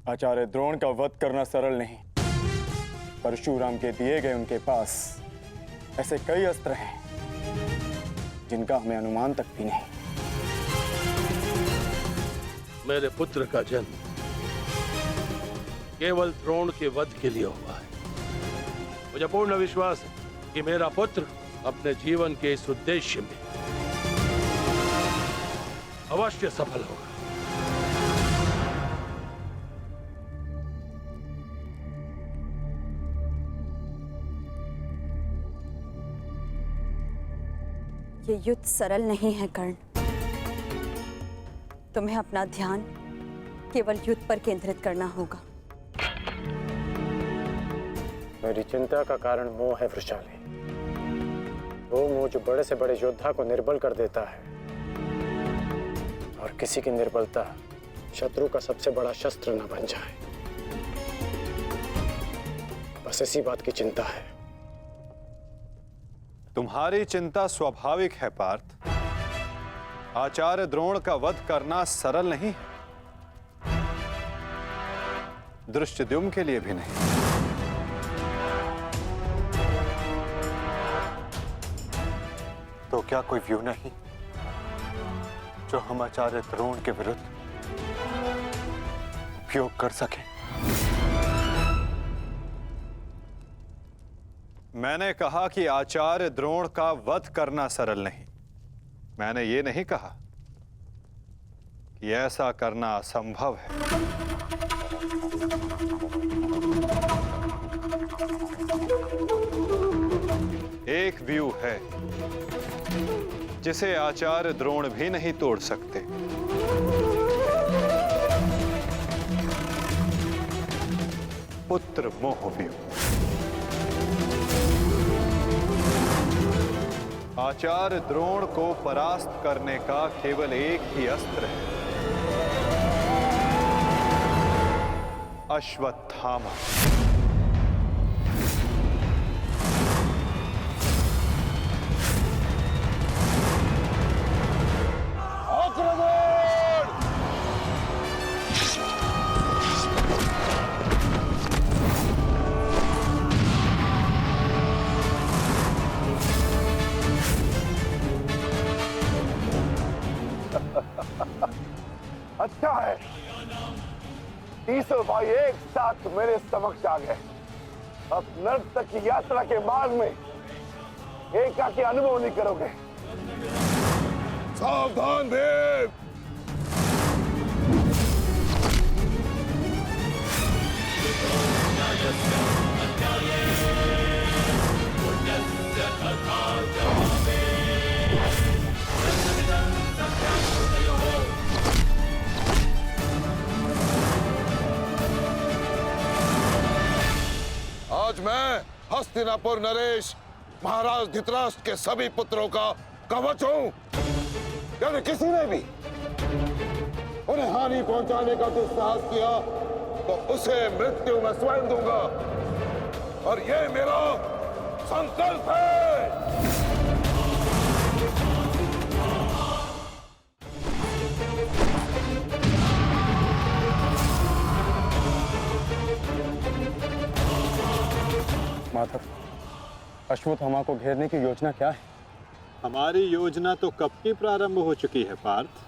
आचार्य द्रोण का वध करना सरल नहीं। परशुराम के दिए गए उनके पास ऐसे कई अस्त्र हैं जिनका हमें अनुमान तक भी नहीं। मेरे पुत्र का जन्म केवल द्रोण के वध के लिए हुआ है। मुझे पूर्ण विश्वास है कि मेरा पुत्र अपने जीवन के इस उद्देश्य में अवश्य सफल होगा। ये युद्ध सरल नहीं है कर्ण। तुम्हें अपना ध्यान केवल युद्ध पर केंद्रित करना होगा। मेरी चिंता का कारण मोह है वृषाली। वो मोह जो बड़े से बड़े योद्धा को निर्बल कर देता है, और किसी की निर्बलता शत्रु का सबसे बड़ा शस्त्र न बन जाए। बस इसी बात की चिंता है। तुम्हारी चिंता स्वाभाविक है पार्थ। आचार्य द्रोण का वध करना सरल नहीं, धृष्टद्युम्न के लिए भी नहीं। तो क्या कोई व्यू नहीं जो हम आचार्य द्रोण के विरुद्ध उपयोग कर सके? मैंने कहा कि आचार्य द्रोण का वध करना सरल नहीं। मैंने ये नहीं कहा कि ऐसा करना असंभव है। एक व्यू है जिसे आचार्य द्रोण भी नहीं तोड़ सकते। पुत्र मोह व्यू। आचार्य द्रोण को परास्त करने का केवल एक ही अस्त्र है, अश्वत्थामा। अच्छा है, तीसों भाई एक साथ मेरे समक्ष आ गए। अब नर्क तक की यात्रा के मार्ग में एकाकी अनुभव नहीं करोगे। सावधान भीम। आज मैं हस्तिनापुर नरेश महाराज धृतराष्ट्र के सभी पुत्रों का कवच हूं। यदि किसी ने भी उन्हें हानि पहुंचाने का दुस्साहस किया तो उसे मृत्यु में स्वयं दूंगा, और ये मेरा संकल्प है। माधव, अश्वत्थामा को घेरने की योजना क्या है? हमारी योजना तो कब की प्रारंभ हो चुकी है पार्थ।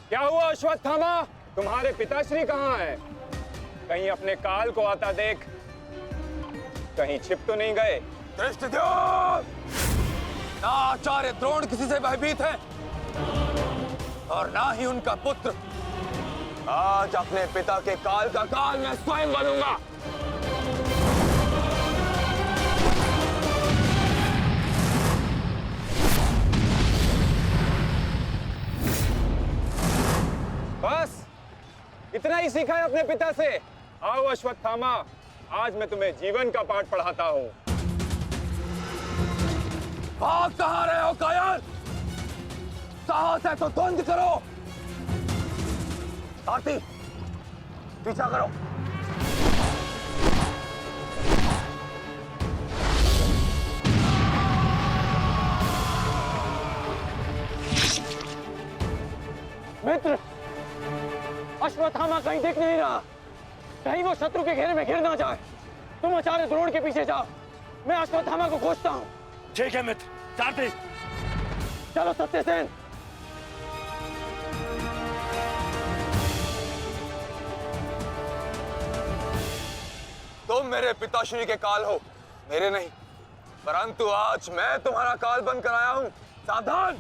क्या हुआ अश्वत्थामा? तुम्हारे पिताश्री कहाँ हैं? कहीं अपने काल को आता देख कहीं छिप तो नहीं गए? धृष्टद्युम्न! ना आचार्य द्रोण किसी से भयभीत है और ना ही उनका पुत्र। आज अपने पिता के काल का काल मैं स्वयं बनूंगा। बस इतना ही सीखा है अपने पिता से? आओ अश्वत्थामा, आज मैं तुम्हें जीवन का पाठ पढ़ाता हूँ। भाग कहाँ रहे हो कायर? साहस है तो द्वंद करो। आरती, पीछा करो। मित्र, अश्वत्थामा कहीं दिख नहीं रहा। कहीं वो शत्रु के घेरे में घिर ना जाए। तुम आचार्य द्रोण के पीछे जाओ, मैं अश्वत्थामा को खोजता हूँ। ठीक है मित्र, सारथी। चलो सत्यसेन। तुम मेरे पिताश्री के काल हो, मेरे नहीं। परंतु आज मैं तुम्हारा काल बंद कराया हूं। सावधान।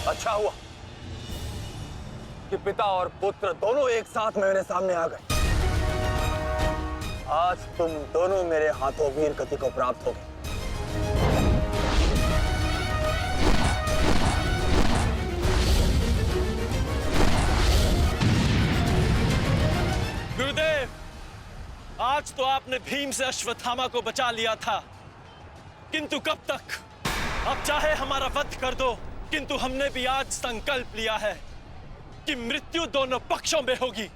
अच्छा हुआ कि पिता और पुत्र दोनों एक साथ मेरे सामने आ गए। आज तुम दोनों मेरे हाथों वीर गति को प्राप्त होगे। गुरुदेव, आज तो आपने भीम से अश्वत्थामा को बचा लिया था, किंतु कब तक? अब चाहे हमारा वध कर दो, किंतु हमने भी आज संकल्प लिया है कि मृत्यु दोनों पक्षों में होगी।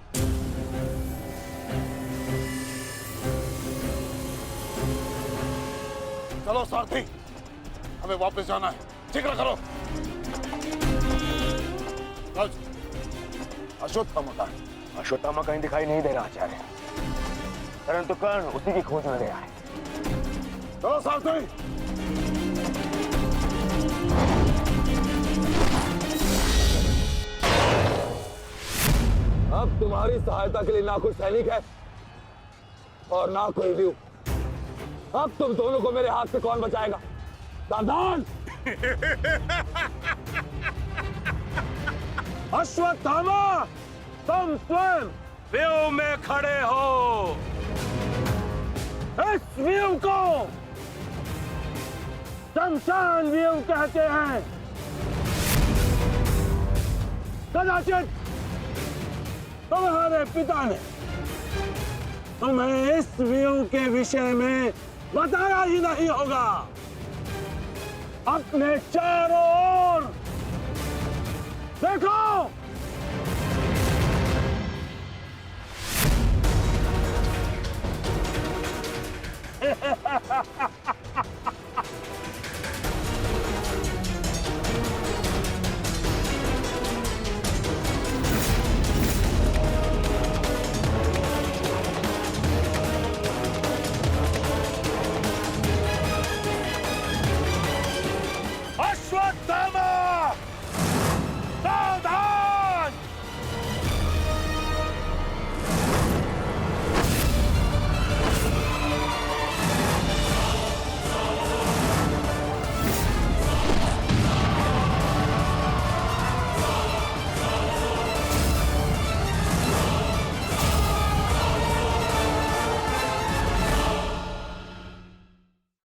चलो सारथी, हमें वापस जाना है। जिक्र करो। अश्वत्थामा कहाँ है? अश्वत्थामा कहीं दिखाई नहीं दे रहा आचार्य, परंतु कर्ण उसी की खोज में गया है। चलो सारथी। अब तुम्हारी सहायता के लिए ना कोई सैनिक है और ना कोई व्यू। अब तुम दोनों को मेरे हाथ से कौन बचाएगा? सावधान। अश्वत्थामा, तुम स्वयं व्यू में खड़े हो। इस व्यू को शमशान व्यू कहते हैं। कदाचित तुम्हारे पिता ने तुम्हें इस व्यू के विषय में बताया ही नहीं होगा। अपने चारों ओर देखो।